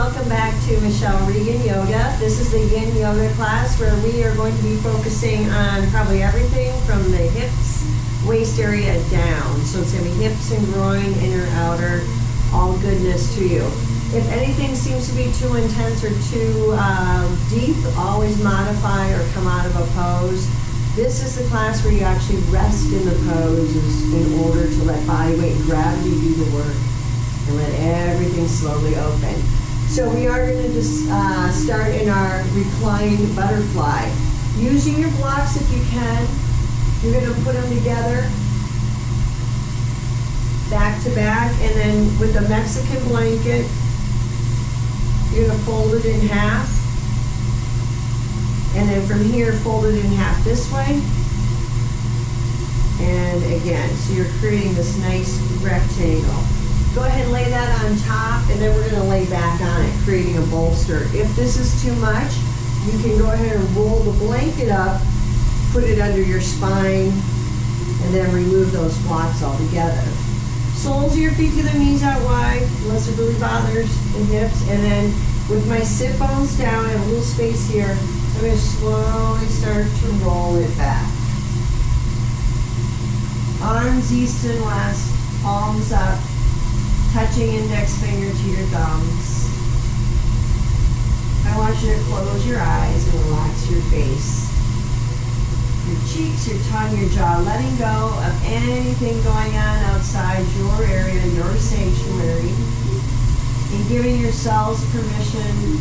welcome back to Michelle Regan Yoga. This is the Yin Yoga class where we are going to be focusing on probably everything from the hips, waist area down. So it's going to be hips and groin, inner, outer, all goodness to you. If anything seems to be too intense or too deep, always modify or come out of a pose. This is the class where you actually rest in the poses in order to let body weight and gravity do the work and let everything slowly open. So we are going to just start in our reclined butterfly. Using your blocks if you can, you're going to put them together, back to back, and then with a Mexican blanket, you're going to fold it in half. And then from here, fold it in half this way. And again, so you're creating this nice rectangle. Go ahead and lay that on top, and then we're going to lay back on it, creating a bolster. If this is too much, you can go ahead and roll the blanket up, put it under your spine, and then remove those blocks altogether. Soles of your feet to their knees out wide, unless it really bothers the hips. And then with my sit bones down, I have a little space here. I'm going to slowly start to roll it back. Arms east and west, palms up, touching index finger to your thumbs. I want you to close your eyes and relax your face. Your cheeks, your tongue, your jaw, letting go of anything going on outside your area, your sanctuary, and giving yourselves permission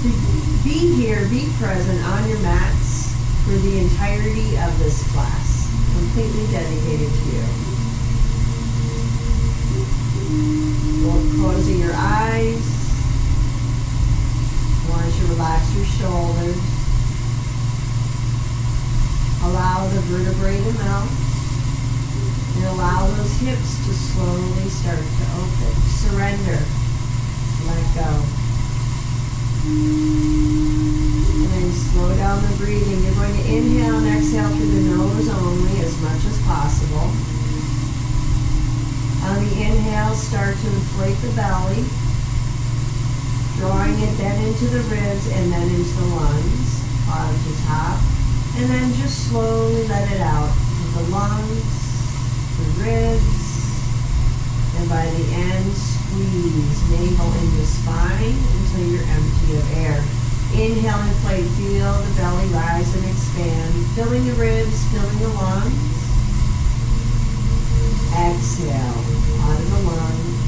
to be here, be present on your mats for the entirety of this class, completely dedicated to you. Closing your eyes, I want you to relax your shoulders. Allow the vertebrae to melt, and allow those hips to slowly start to open. Surrender, let go. And then slow down the breathing. You're going to inhale and exhale through the nose only as much as possible. On the inhale, start to inflate the belly, drawing it then into the ribs and then into the lungs, bottom to top. And then just slowly let it out to the lungs, the ribs, and by the end, squeeze navel into spine until you're empty of air. Inhale, inflate, feel the belly rise and expand, filling the ribs, filling the lungs. Exhale, out of the lungs,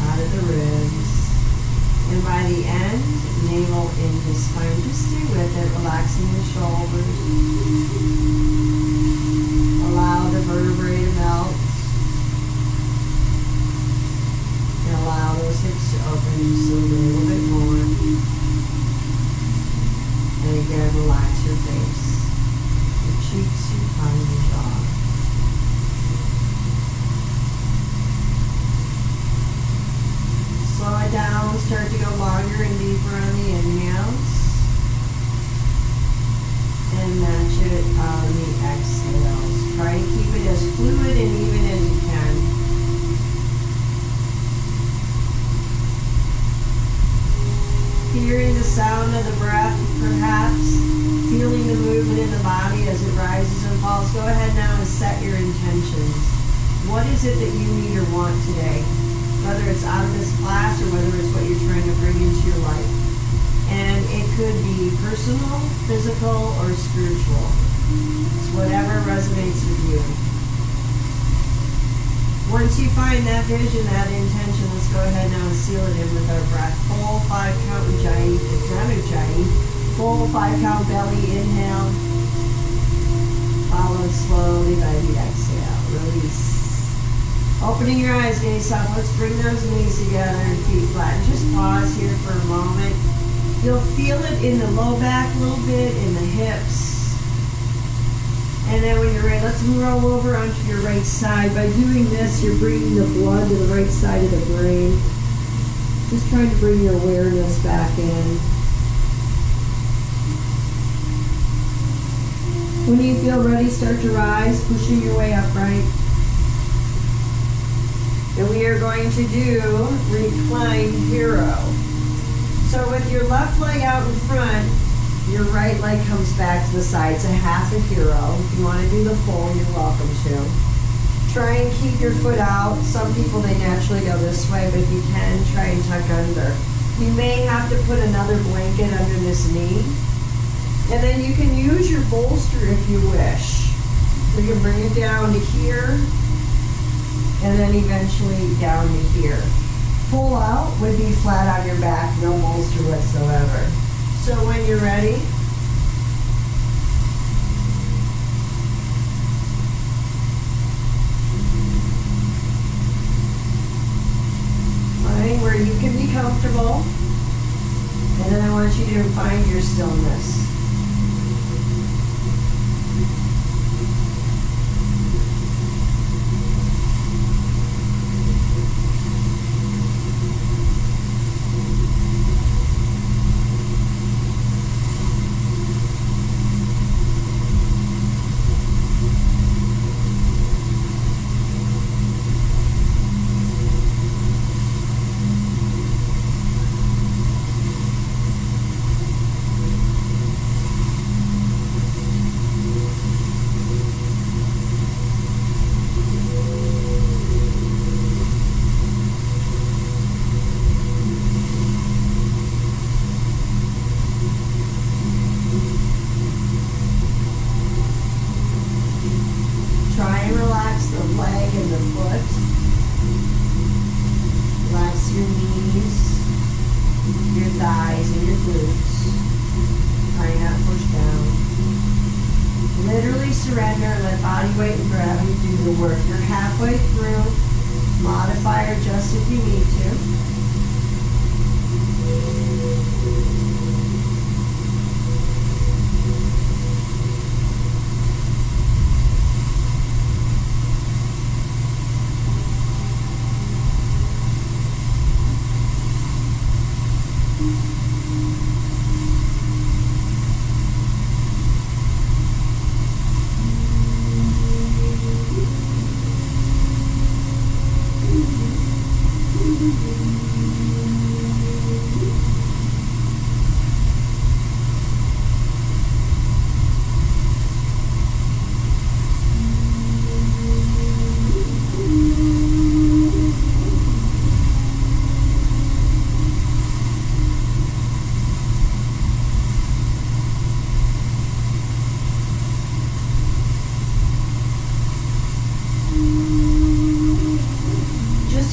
out of the ribs. And by the end, navel into spine. Just stay with it, relaxing the shoulders. Allow the vertebrae to melt. And allow those hips to open just a little bit more. And again, relax your face, your cheeks, your tongue, your jaw. Slow it down, start to go longer and deeper on the inhales. And match it on the exhales. Try to keep it as fluid and even as you can. Hearing the sound of the breath, perhaps feeling the movement in the body as it rises and falls. Go ahead now and set your intentions. What is it that you need or want today? Whether it's out of this class or whether it's what you're trying to bring into your life. And it could be personal, physical, or spiritual. It's whatever resonates with you. Once you find that vision, that intention, let's go ahead now and seal it in with our breath. Full 5-count Ujjayi, Ujjayi. Full 5-count belly inhale. Followed slowly by the exhale. Release. Opening your eyes, gaze up. Let's bring those knees together and feet flat. And just pause here for a moment. You'll feel it in the low back a little bit, in the hips. And then when you're ready, let's roll over onto your right side. By doing this, you're bringing the blood to the right side of the brain. Just trying to bring your awareness back in. When you feel ready, start to rise, pushing your way upright. And we we are going to do reclined hero. So with your left leg out in front, your right leg comes back to the side. It's a half a hero. If you want to do the full, you're welcome to. Try and keep your foot out. Some people, they naturally go this way, but if you can, try and tuck under. You may have to put another blanket under this knee. And then you can use your bolster if you wish. You can bring it down to here, and then eventually down to here. Pull out would be flat on your back, no bolster whatsoever. So when you're ready, find where you can be comfortable, and then I want you to find your stillness. Surrender, let body weight and gravity do the work. You're halfway through. Modify or adjust if you need to.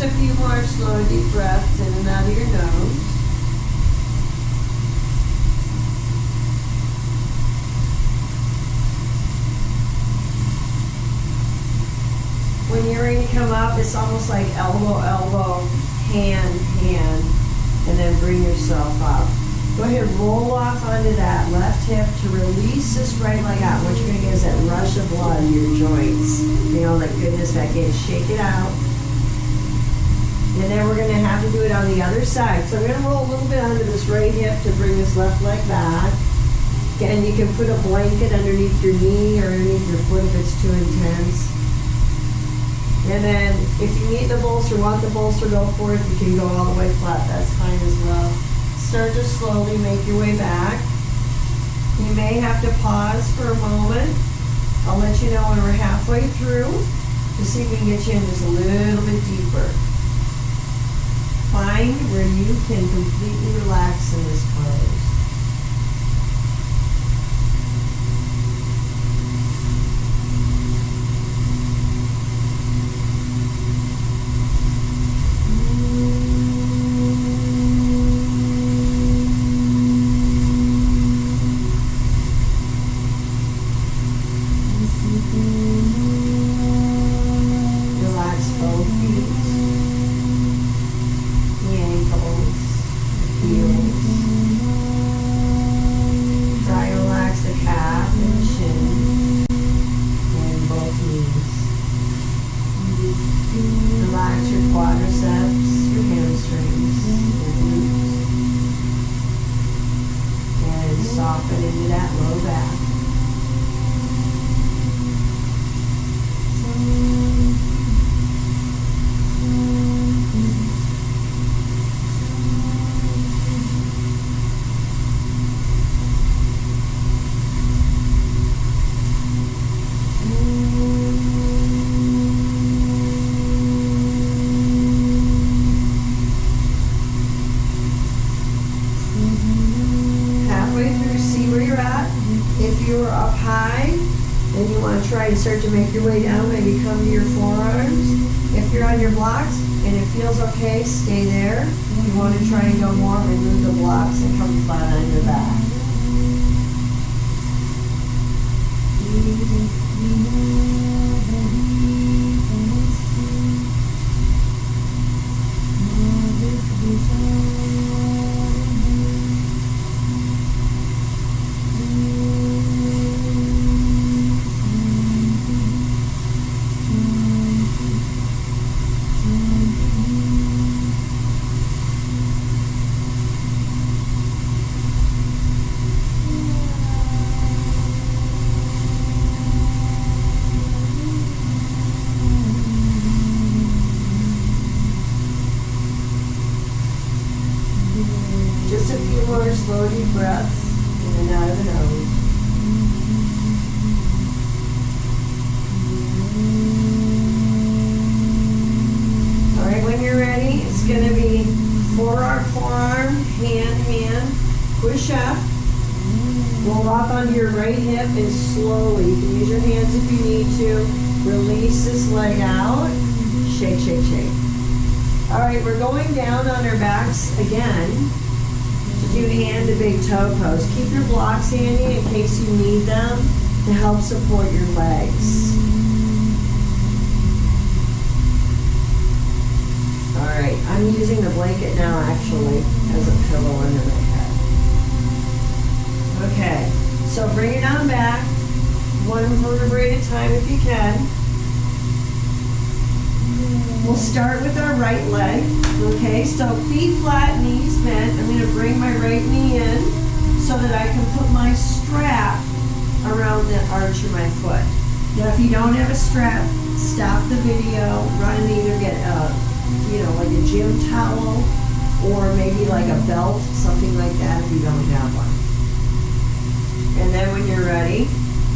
A few more slow, deep breaths in and out of your nose. When you're ready to come up, it's almost like elbow, elbow, hand, hand, and then bring yourself up. Go ahead, roll off onto that left hip to release this right leg out. What you're going to get is that rush of blood in your joints. You know, like goodness back in. Shake it out. And then we're going to have to do it on the other side. So I'm going to roll a little bit onto this right hip to bring this left leg back. Again, you can put a blanket underneath your knee or underneath your foot if it's too intense. And then if you need the bolster, want the bolster, go for it. You can go all the way flat. That's fine as well. Start to slowly make your way back. You may have to pause for a moment. I'll let you know when we're halfway through to see if we can get you in just a little bit deeper. Find where you can completely relax in this pose. Soften into that low back. to make your way down, maybe come to your forearms. If you're on your blocks and it feels okay, stay there. If you want to try and go more, remove the blocks and come flat on your back. Just a few more slow deep breaths in and out of the nose. All right, when you're ready, it's going to be forearm, hand, push up. Roll off onto your right hip and slowly, you can use your hands if you need to, release this leg out. Shake, shake, shake. All right, we're going down on our backs again. Do hand to big toe pose. Keep your blocks handy in case you need them to help support your legs. All right, I'm using the blanket now actually as a pillow under my head. Okay, so bring it on back, one vertebrae at a time if you can. We'll start with our right leg, okay? So feet flat, knees bent. I'm going to bring my right knee in so that I can put my strap around the arch of my foot. Now if you don't have a strap, stop the video, run and either get a, like a gym towel or maybe like a belt, something like that if you don't have one. And then when you're ready,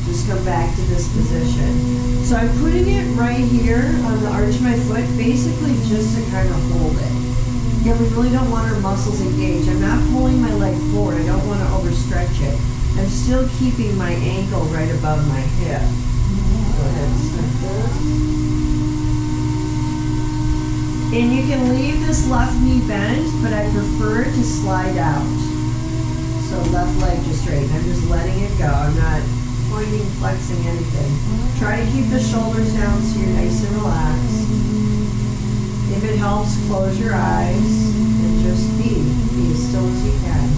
just come back to this position. So I'm putting it right here on the arch of my foot, basically just to kind of hold it. Yeah, we really don't want our muscles engaged. I'm not pulling my leg forward. I don't want to overstretch it. I'm still keeping my ankle right above my hip. Go ahead and start this. And you can leave this left knee bent, but I prefer it to slide out. So left leg just straight. I'm just letting it go. I'm not pointing, flexing, anything. Try to keep the shoulders down so you're nice and relaxed. If it helps, close your eyes and just be as still as you can.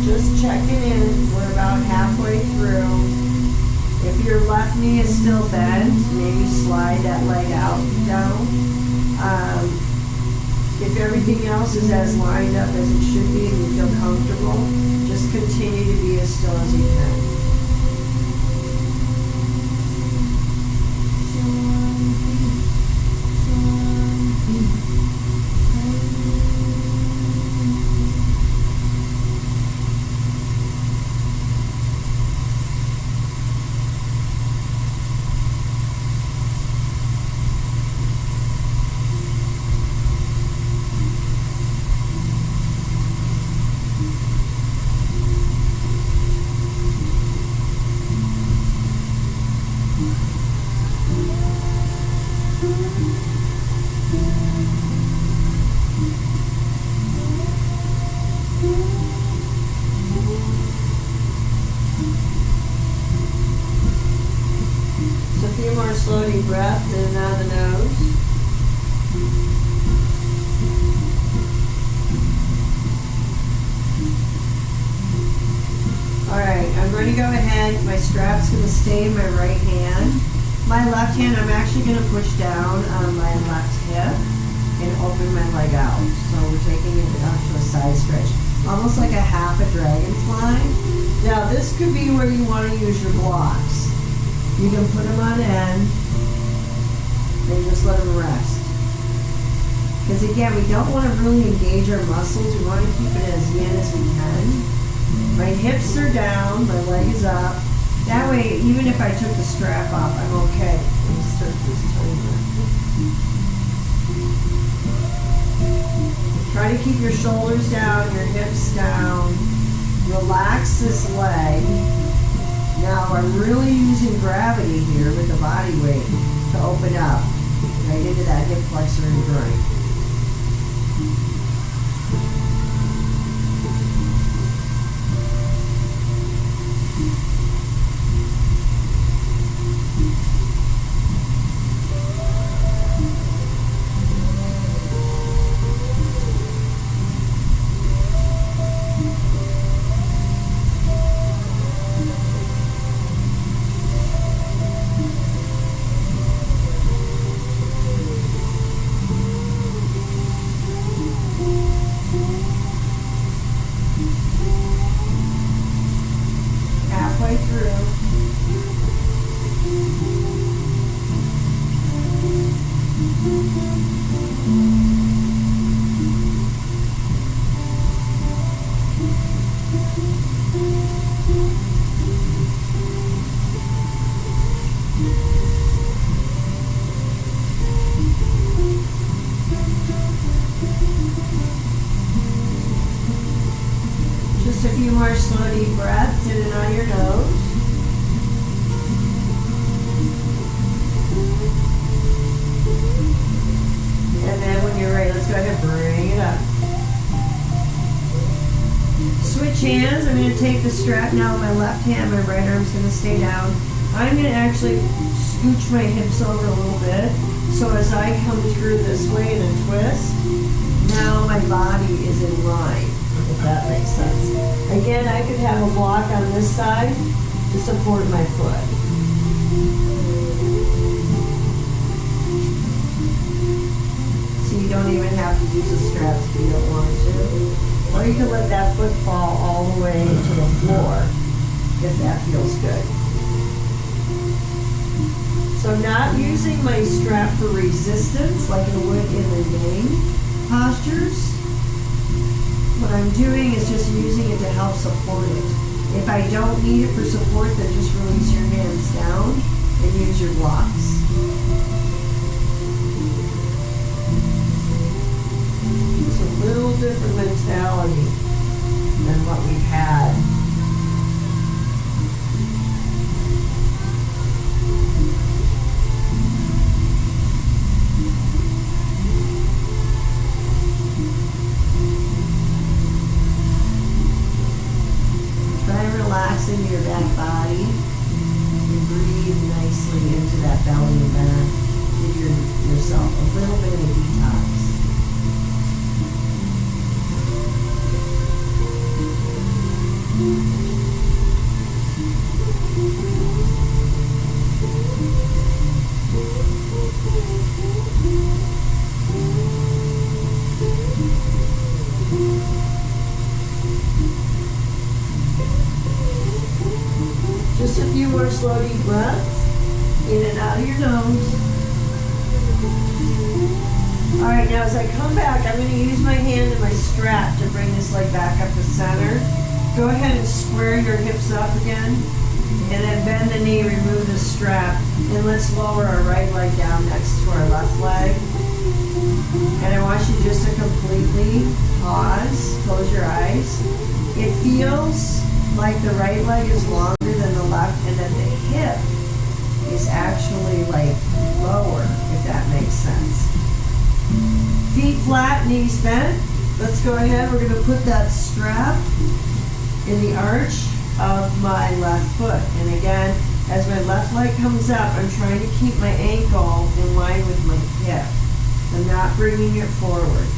Just checking in. We're about halfway through. If your left knee is still bent, maybe slide that leg out down. If everything else is as lined up as it should be and you feel comfortable, just continue to be as still as you can. Slow deep breath in and out of the nose. bent. My strap's going to stay in my right hand. My left hand, I'm actually going to push down on my left hip and open my leg out. So we're taking it down to a side stretch, almost like a half a dragonfly. Now this could be where you want to use your blocks. You can put them on end and just let them rest. Because again, we don't want to really engage our muscles. We want to keep it as yin as we can. My hips are down, my leg is up. That way, even if I took the strap off, I'm okay. Let me start this timer. Try to keep your shoulders down, your hips down. Relax this leg. Now I'm really using gravity here with the body weight to open up right into that hip flexor and groin. Just a few more slow deep breaths in and out your nose. And then when you're ready, let's go ahead and bring it up. Switch hands. I'm going to take the strap now with my left hand. My right arm's going to stay down. I'm going to actually scooch my hips over a little bit. So as I come through this way in a twist, now my body is in line, if that makes sense. Again, I could have a block on this side to support my foot. So you don't even have to use the straps if you don't want to. Or you can let that foot fall all the way to the floor if that feels good. So not using my strap for resistance like it would in the Yang postures. What I'm doing is just using it to help support it. If I don't need it for support, then just release your hands down and use your blocks. It's a little different mentality than what we've had. Relax into your back body and breathe nicely into that belly and back. Give yourself a little bit of a detox. Just a few more slow deep breaths in and out of your nose. All right, now as I come back, I'm going to use my hand and my strap to bring this leg back up to center. Go ahead and square your hips up again, and then bend the knee, remove the strap, and let's lower our right leg down next to our left leg. And I want you just to completely pause, close your eyes. It feels like the right leg is longer than the left, and then the hip is actually like lower, if that makes sense. Feet flat, knees bent. Let's go ahead. We're going to put that strap in the arch of my left foot. And again, as my left leg comes up, I'm trying to keep my ankle in line with my hip. I'm not bringing it forward.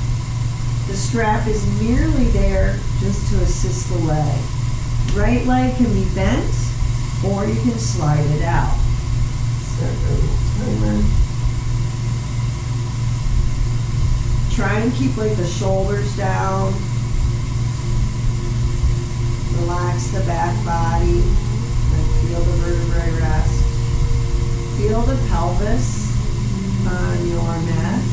The strap is merely there just to assist the leg. Right leg can be bent, or you can slide it out. Start the timer. Try and keep like the shoulders down. Relax the back body. And feel the vertebrae rest. Feel the pelvis on your mat.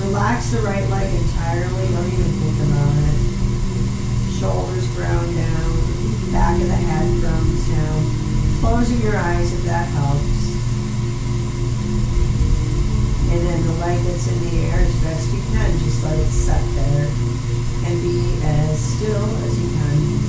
Relax the right leg entirely. Don't even think about it. Shoulders ground down. Back of the head drums down. Closing your eyes if that helps. And then the leg that's in the air as best you can, just let it set there and be as still as you can.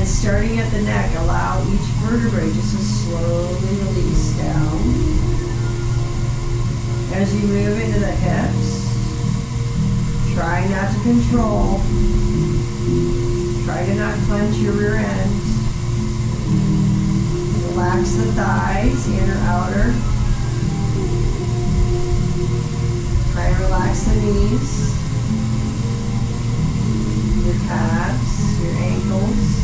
Starting at the neck, allow each vertebrae just to slowly release down. As you move into the hips, try not to control. Try to not clench your rear end. Relax the thighs, inner, outer. Try and relax the knees, your calves, your ankles,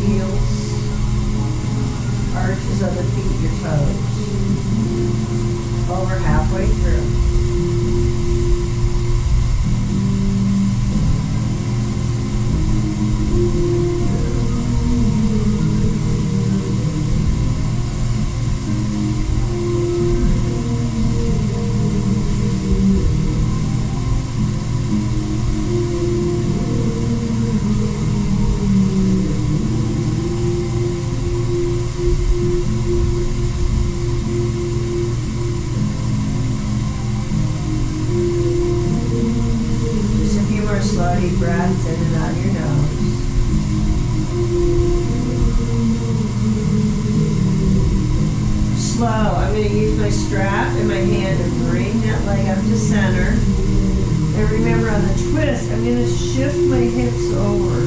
heels, arches of the feet, your toes. Over halfway through. Slow, deep breaths in and out of your nose. Slow. I'm going to use my my strap in my hand and bring that leg up to center. And remember on the twist, I'm going to shift my hips over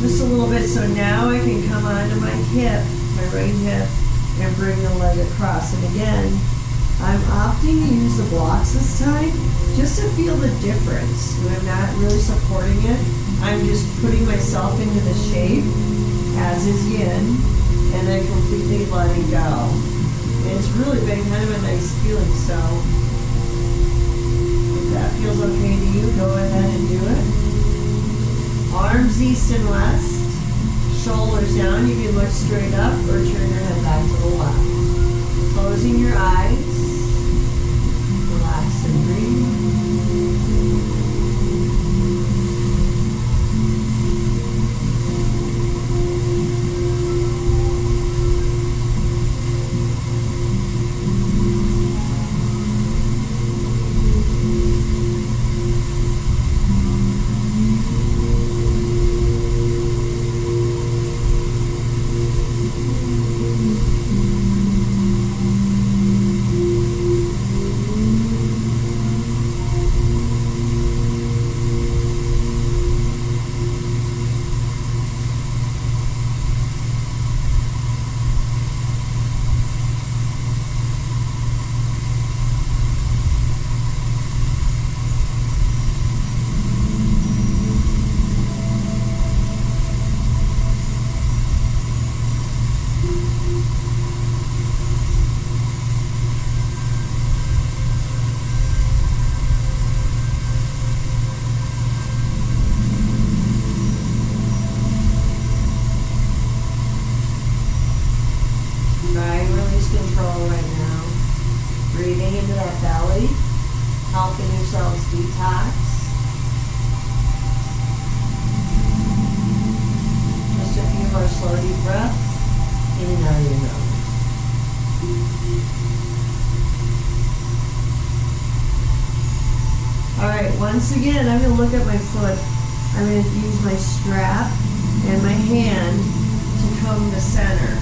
just a little bit, so now I can come onto my hip, my right hip, and bring the leg across. And again, I'm opting to use the blocks this time just to feel the difference. When I'm not really supporting it, I'm just putting myself into the shape, as is yin, and then completely letting go. And it's really been kind of a nice feeling, so if that feels okay to you, go ahead and do it. Arms east and west, shoulders down. You can look straight up or turn your head back to the left. Closing your eyes, relax and breathe. Control right now. Breathing into that belly, helping yourselves detox. Just a few more slow deep breaths in and out of your nose. Alright, once again, I'm going to look at my foot. I'm going to use my strap and my hand to come to center.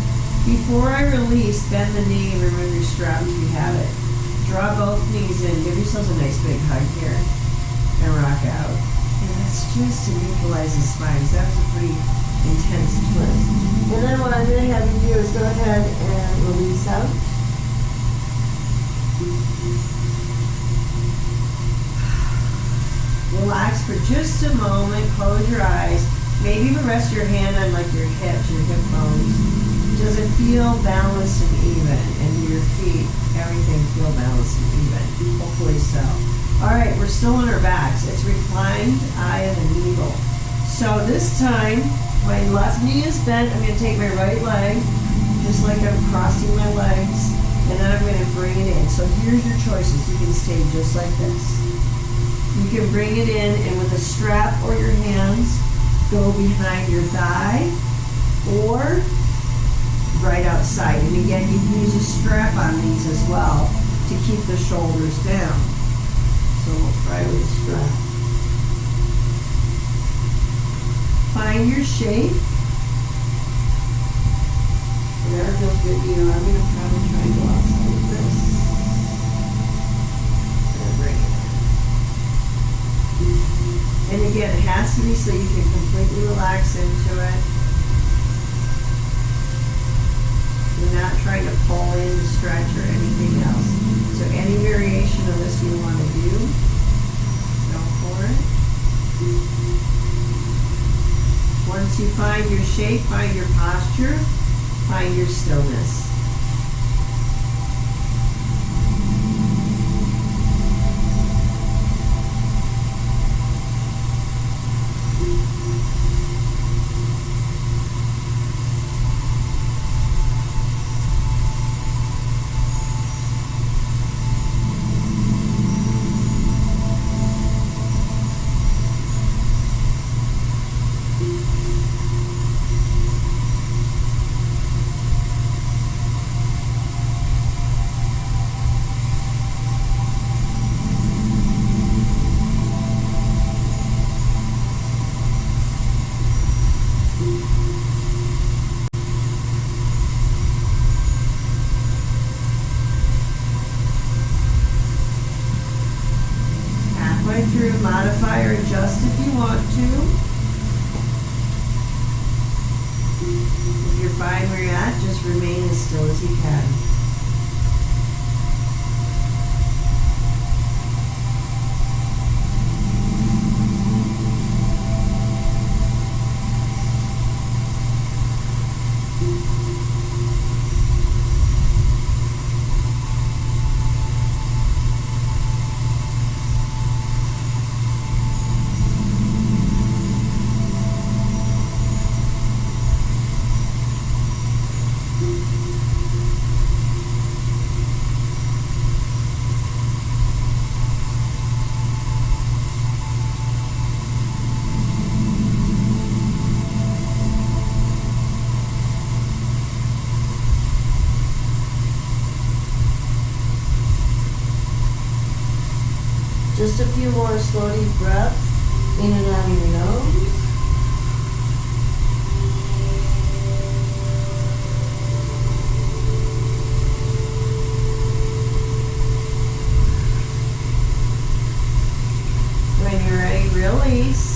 Before I release, bend the knee and remove your strap if you have it. Draw both knees in. Give yourselves a nice big hug here. And rock out. And that's just to neutralize the spine. So that was a pretty intense twist. And then what I'm going to have you do is go ahead and release out. Relax for just a moment. Close your eyes. Maybe even rest your hand on like your hips, your hip bones. Does it feel balanced and even? And your feet, everything feel balanced and even? Hopefully so. Alright, we're still on our backs. It's reclined eye of an eagle. So this time, my left knee is bent. I'm going to take my right leg, just like I'm crossing my legs, and then I'm going to bring it in. So here's your choices. You can stay just like this. You can bring it in, and with a strap or your hands, go behind your thigh, or right outside. And again, you can use a strap on these as well to keep the shoulders down. So we'll try with a strap. Find your shape. Whatever feels good to you. I'm going to probably try and go outside with this. And bring it in. And again, it has to be so you can completely relax into it. You're not trying to pull in, stretch, or anything else. So any variation of this you want to do, go for it. Once you find your shape, find your posture, find your stillness. still as you can. Just a few more slow deep breaths in and out of your nose. When you're ready, release.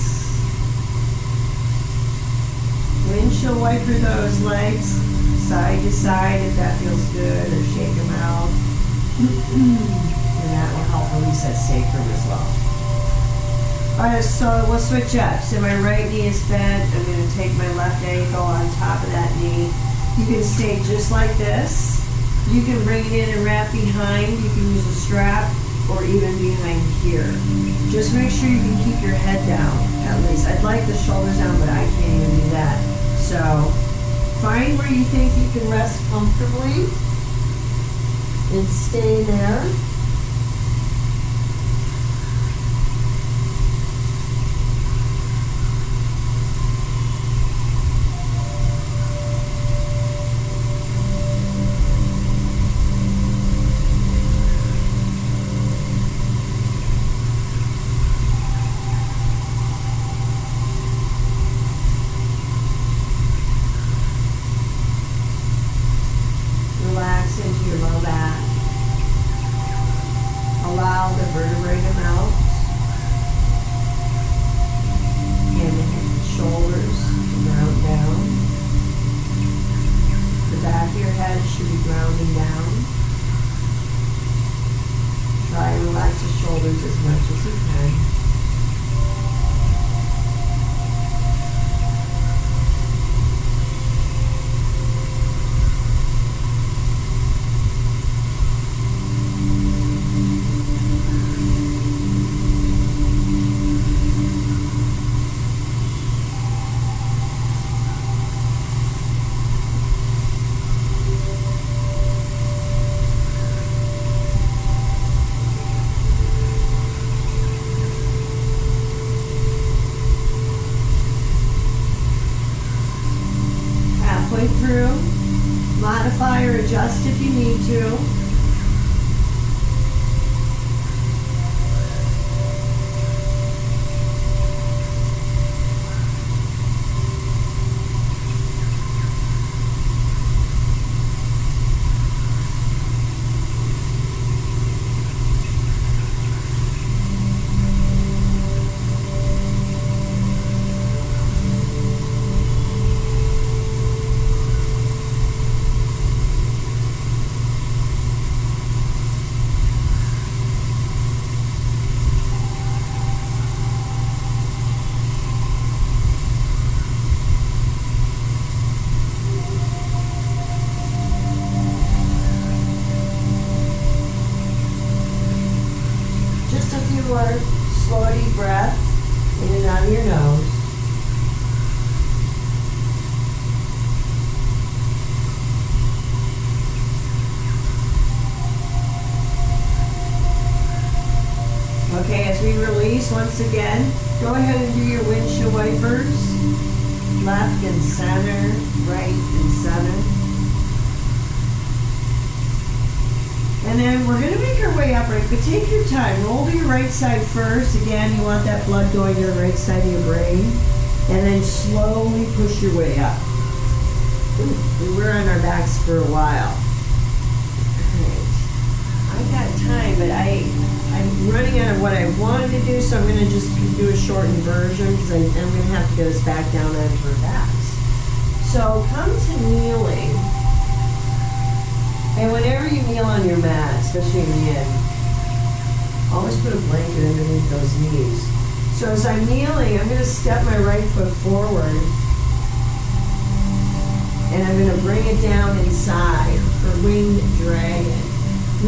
Windshield wiper those legs side to side if that feels good, or shake them out. And that will help release that sacrum as well. Alright, so we'll switch up. So my right knee is bent. I'm going to take my left ankle on top of that knee. You can stay just like this. You can bring it in and wrap behind. You can use a strap or even behind here. Just make sure you can keep your head down at least. I'd like the shoulders down, but I can't even do that. So find where you think you can rest comfortably and stay there. Through, modify or adjust if you need to. Slow deep breath in and out of your nose. Okay, as we release once again, go ahead and do your windshield wipers. Left and center, right and center. And then we're going to make our way upright, but take your time. Roll to your right side first. Again, you want that blood going to the right side of your brain. And then slowly push your way up. Ooh, we were on our backs for a while. Alright. I've got time, but I'm running out of what I wanted to do, so I'm going to just do a shortened version because I'm going to have to get us back down onto our backs. So come to kneeling. your mat, especially in Yin. Always put a blanket underneath those knees. So as I'm kneeling, I'm going to step my right foot forward. And I'm going to bring it down inside for winged dragon.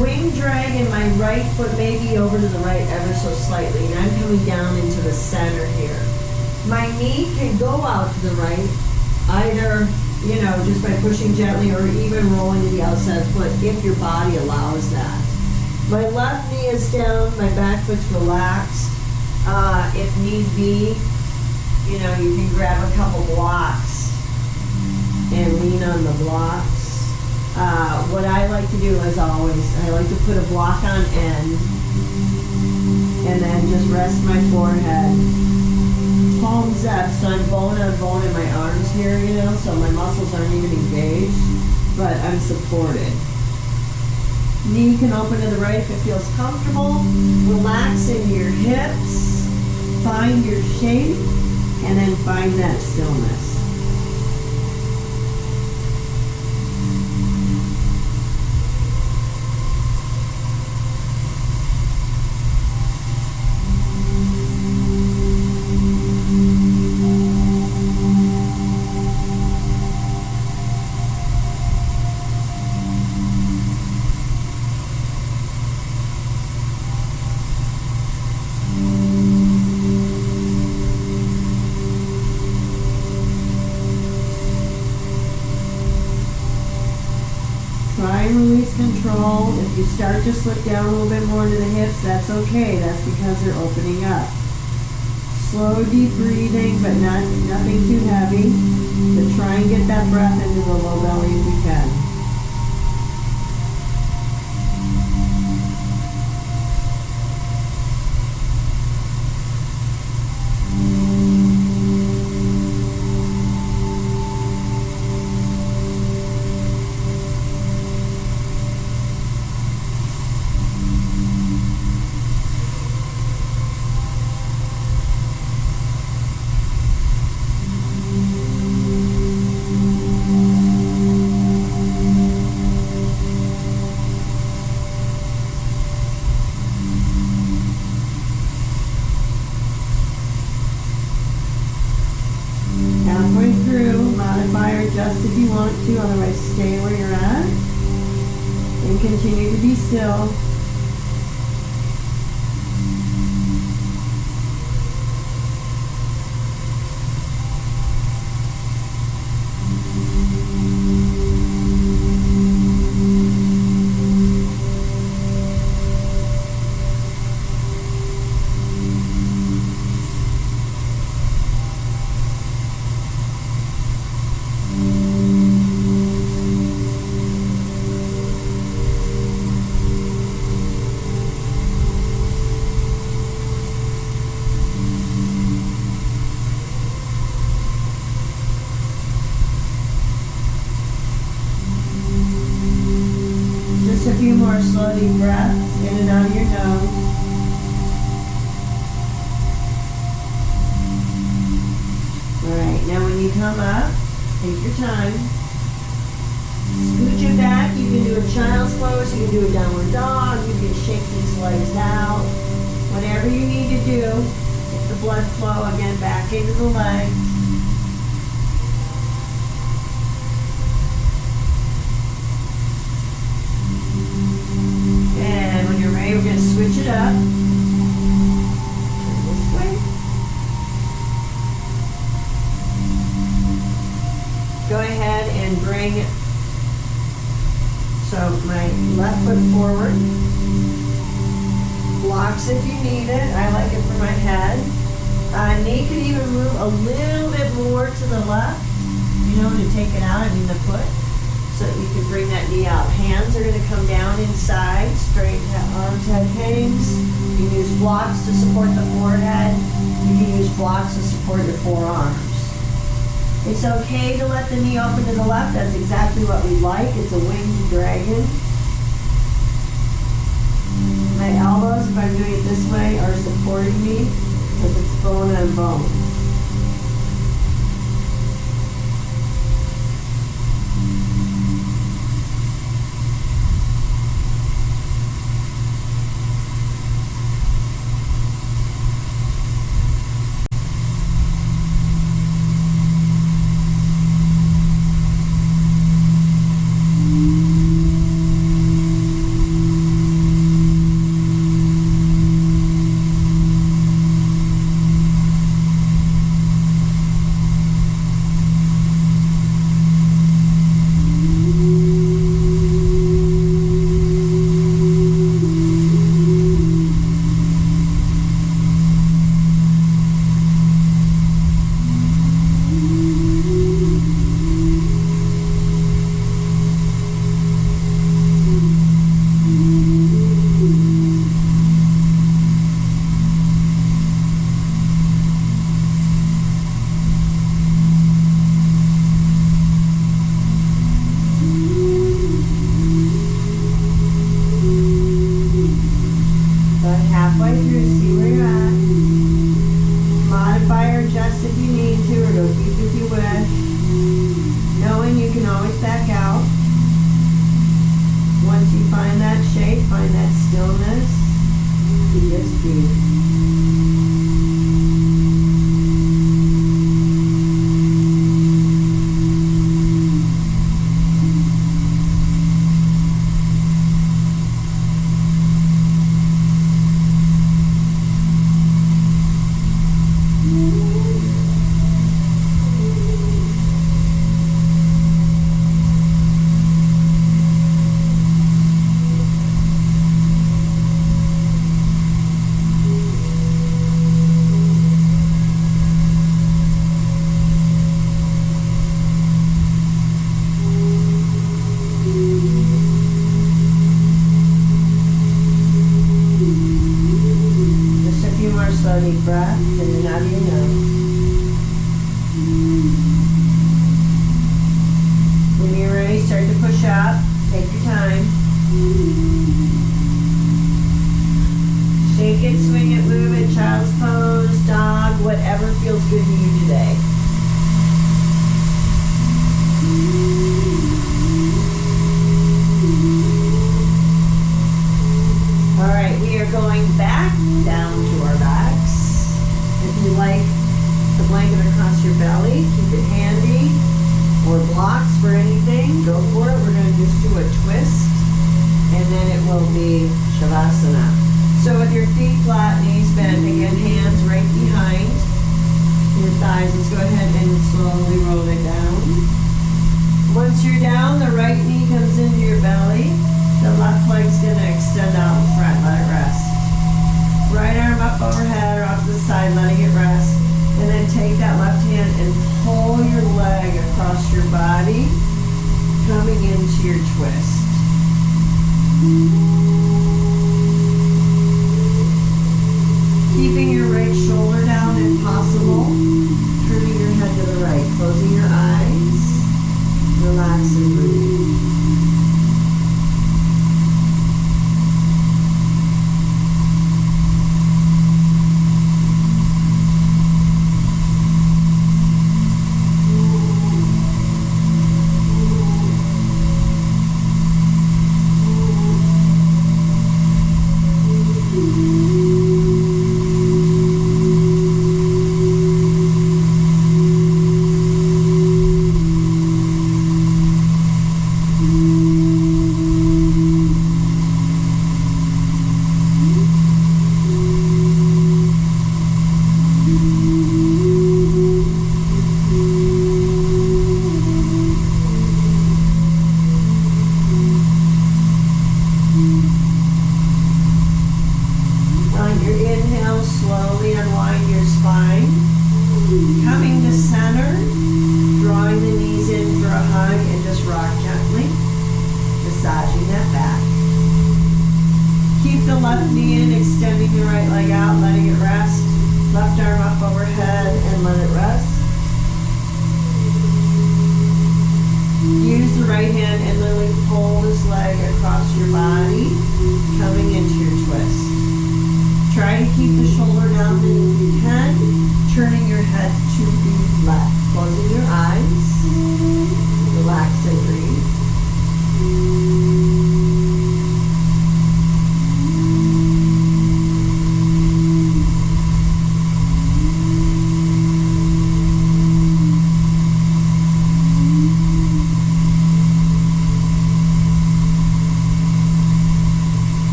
Winged dragon, my right foot may be over to the right ever so slightly, and I'm coming down into the center here. My knee can go out to the right, either, just by pushing gently or even rolling to the outside foot if your body allows that. My left knee is down, my back foot's relaxed. If need be, you can grab a couple blocks and lean on the blocks. What I like to do, as always, I like to put a block on end and then just rest my forehead. Palms up, so I'm bone on bone in my arms here, so my muscles aren't even engaged, but I'm supported. Knee can open to the right if it feels comfortable. Relax into your hips, find your shape, and then find that stillness. Try and release control. If you start to slip down a little bit more into the hips, that's okay. That's because they're opening up. Slow, deep breathing, but nothing too heavy. But try and get that breath into the low belly if you can. Halfway through, modify or adjust if you want to, otherwise stay where you're at and continue to be still. A few more slow deep breaths in and out of your nose. Alright, now when you come up, take your time. Scoot your back. You can do a child's pose, you can do a downward dog, you can shake these legs out. Whatever you need to do, get the blood flow again back into the legs. We're going to switch it up. Turn this way. Go ahead and bring, so my left foot forward. Blocks if you need it. I like it for my head. Knee can even move a little bit more to the left, to take it out, the foot. So that you can bring that knee out. Hands are going to come down inside, straight arms, head hangs. You can use blocks to support the forehead. You can use blocks to support your forearms. It's okay to let the knee open to the left. That's exactly what we like. It's a winged dragon. My elbows, if I'm doing it this way, are supporting me because it's bone on bone. night, find that stillness. Just be. Slow deep breaths in and out of your nose. When you're ready, start to push up. Take your time. Shake it, swing it, move it, child's pose, dog, whatever feels good to you today. All right, we are going back down to our backs. If you like the blanket across your belly, keep it handy, or blocks for anything, go for it. We're going to just do a twist, and then it will be Shavasana. So with your feet flat, knees bent, again, hands right behind your thighs. Let's go ahead and slowly roll it down. Once you're down, the right knee comes into your belly. The left leg's going to extend out in front, let it rest. Right arm up overhead or off to the side, letting it rest. And then take that left hand and pull your leg across your body, coming into your twist. Keeping your right shoulder down if possible. Turning your head to the right. Closing your eyes. Relax and breathe.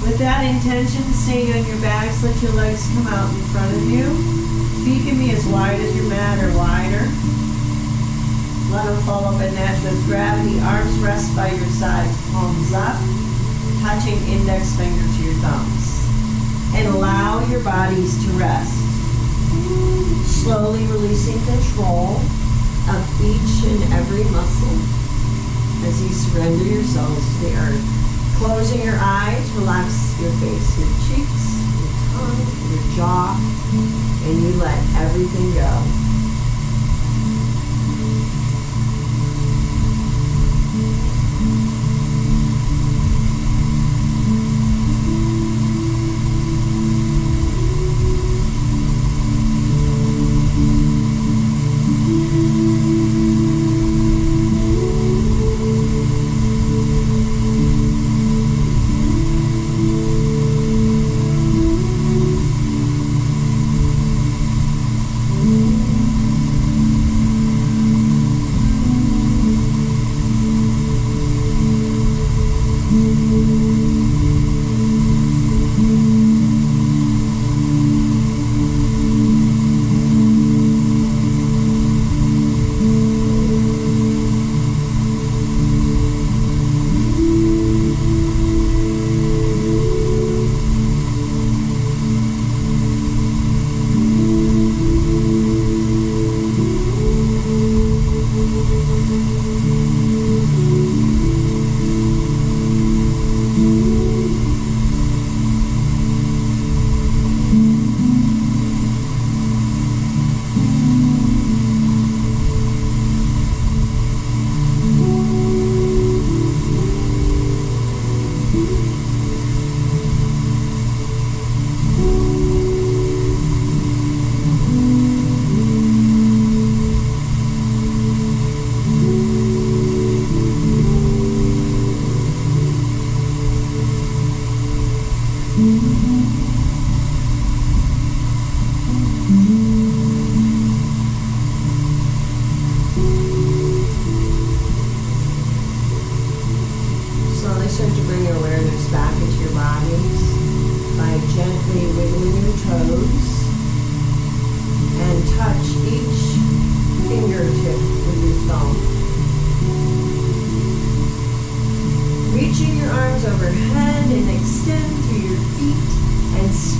With that intention, staying on your backs, let your legs come out in front of you. Feet can be as wide as your mat or wider. Let them fall up in that with gravity. Arms rest by your sides, palms up, touching index finger to your thumbs. And allow your bodies to rest. Slowly releasing control of each and every muscle as you surrender yourselves to the earth. Closing your eyes, relax your face, your cheeks, your tongue, your jaw, and you let everything go.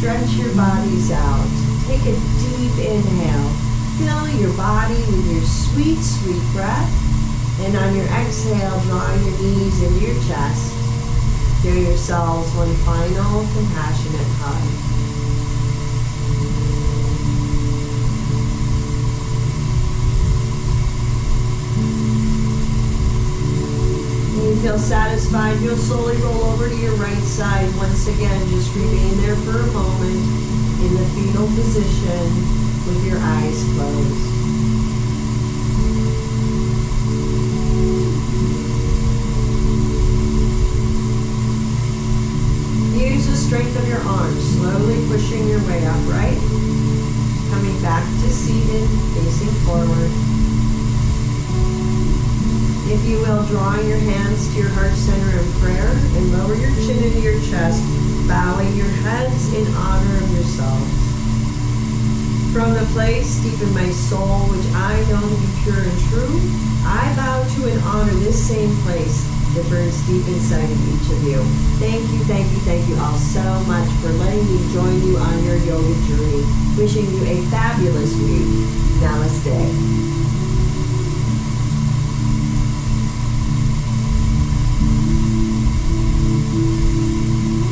Stretch your bodies out. Take a deep inhale. Fill your body with your sweet, sweet breath. And on your exhale, drawing your knees into your chest. Give yourselves one final compassionate hug. When you feel satisfied, you'll slowly roll over to your right side. Once again, just remain there for a moment in the fetal position with your eyes closed. Use the strength of your arms, slowly pushing your way upright, coming back to seated, facing forward. If you will, drawing your hands to your heart center in prayer and lower your chin into your chest, bowing your heads in honor of yourselves. From the place deep in my soul, which I know to be pure and true, I bow to and honor this same place that burns deep inside of each of you. Thank you, thank you, thank you all so much for letting me join you on your yoga journey. Wishing you a fabulous week.